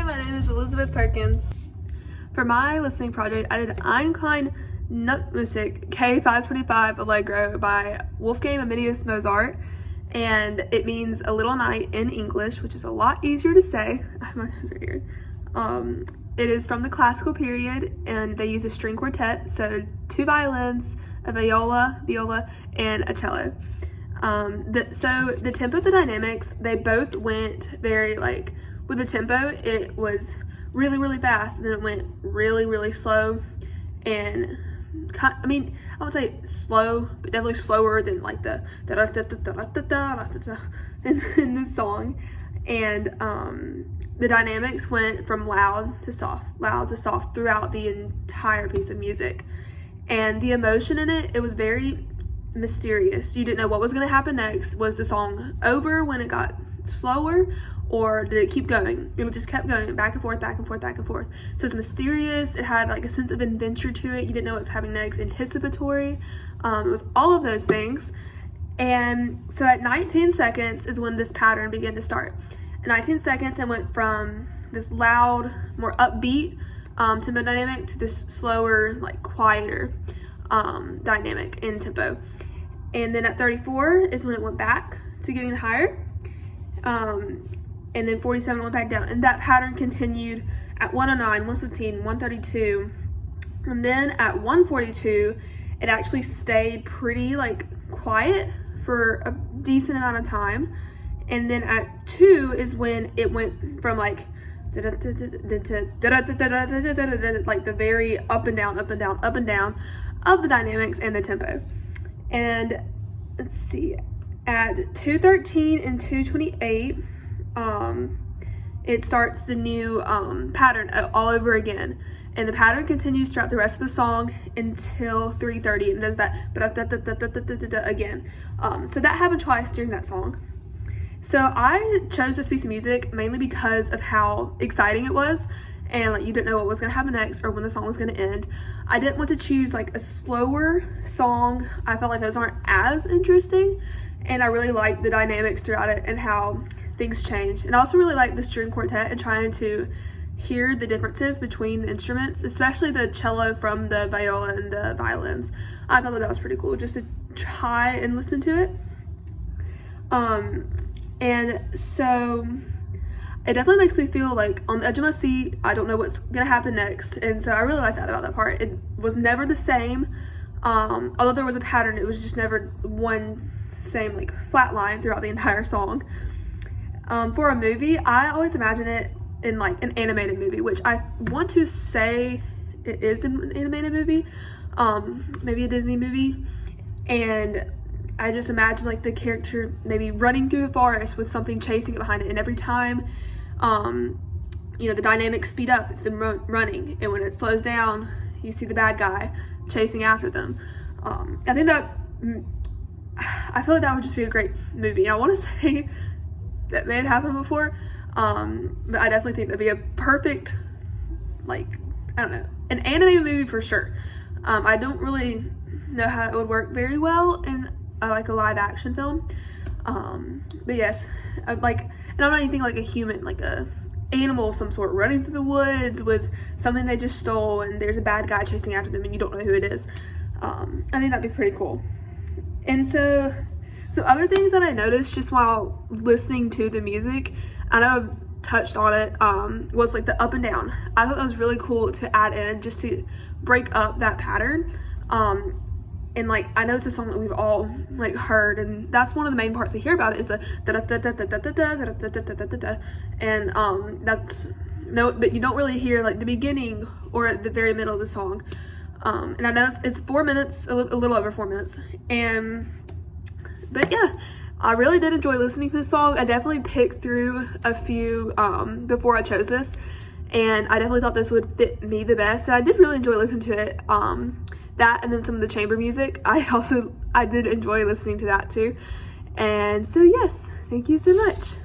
my name is Elizabeth Perkins. For my listening project, I did Einklein Nutmusik K525 Allegro by Wolfgang Amadeus Mozart, and it means a little night in English, which is a lot easier to say. My nose right here. It is from the classical period, and they use a string quartet, so 2 violins, a viola, and a cello. So the tempo, the dynamics, they both went very, like, with the tempo, it was really, really fast, and then it went really, really slow, and I mean, I would say slow, but definitely slower than like the in this song. And the dynamics went from loud to soft throughout the entire piece of music. And the emotion in it, it was very mysterious. You didn't know what was going to happen next. Was the song over when it got slower, or did it keep going? It just kept going back and forth, back and forth, back and forth. So it's mysterious. It had like a sense of adventure to it. You didn't know what was happening next. Anticipatory. It was all of those things. And so at 19 seconds is when this pattern began to start. At 19 seconds, it went from this loud, more upbeat tempo dynamic to this slower, like quieter dynamic in tempo. And then at 34 is when it went back to getting higher. And then 47 went back down. And that pattern continued at 109, 115, 132. And then at 142, it actually stayed pretty like quiet for a decent amount of time. And then at 2 is when it went from like like the very up and down, up and down, up and down of the dynamics and the tempo. And let's see, at 213 and 228, it starts the new pattern all over again. And the pattern continues throughout the rest of the song until 3:30, and does that again. So that happened twice during that song. So I chose this piece of music mainly because of how exciting it was, and like you didn't know what was going to happen next or when the song was going to end. I didn't want to choose like a slower song. I felt like those aren't as interesting, and I really liked the dynamics throughout it and how things changed. And I also really liked the string quartet and trying to hear the differences between the instruments, especially the cello from the viola and the violins. I thought that was pretty cool just to try and listen to it. And so it definitely makes me feel like on the edge of my seat. I don't know what's gonna happen next, and so I really like that about that part. It was never the same, although there was a pattern. It was just never one same like flat line throughout the entire song. For a movie, I always imagine it in like an animated movie, which I want to say it is an animated movie, maybe a Disney movie, and I just imagine like the character maybe running through the forest with something chasing it behind it, and every time you know, the dynamics speed up, it's them running, and when it slows down, you see the bad guy chasing after them. I think that I feel like that would just be a great movie, and I want to say that may have happened before, but I definitely think that'd be a perfect, like, I don't know, an animated movie for sure. I don't really know how it would work very well in like a live action film, but yes, like, and I'm not even thinking like a human, like a animal of some sort running through the woods with something they just stole, and there's a bad guy chasing after them and you don't know who it is. I think that'd be pretty cool. And so other things that I noticed just while listening to the music, I know I've touched on it, was like the up and down. I thought that was really cool to add in just to break up that pattern. And like, I know it's a song that we've all like heard, and that's one of the main parts we hear about it is the and that's no, but you don't really hear like the beginning or at the very middle of the song. And I know it's 4 minutes, a little over 4 minutes, but yeah, I really did enjoy listening to this song. I definitely picked through a few before I chose this, and I definitely thought this would fit me the best. So I did really enjoy listening to it. That and then some of the chamber music, I did enjoy listening to that too. And so yes, thank you so much.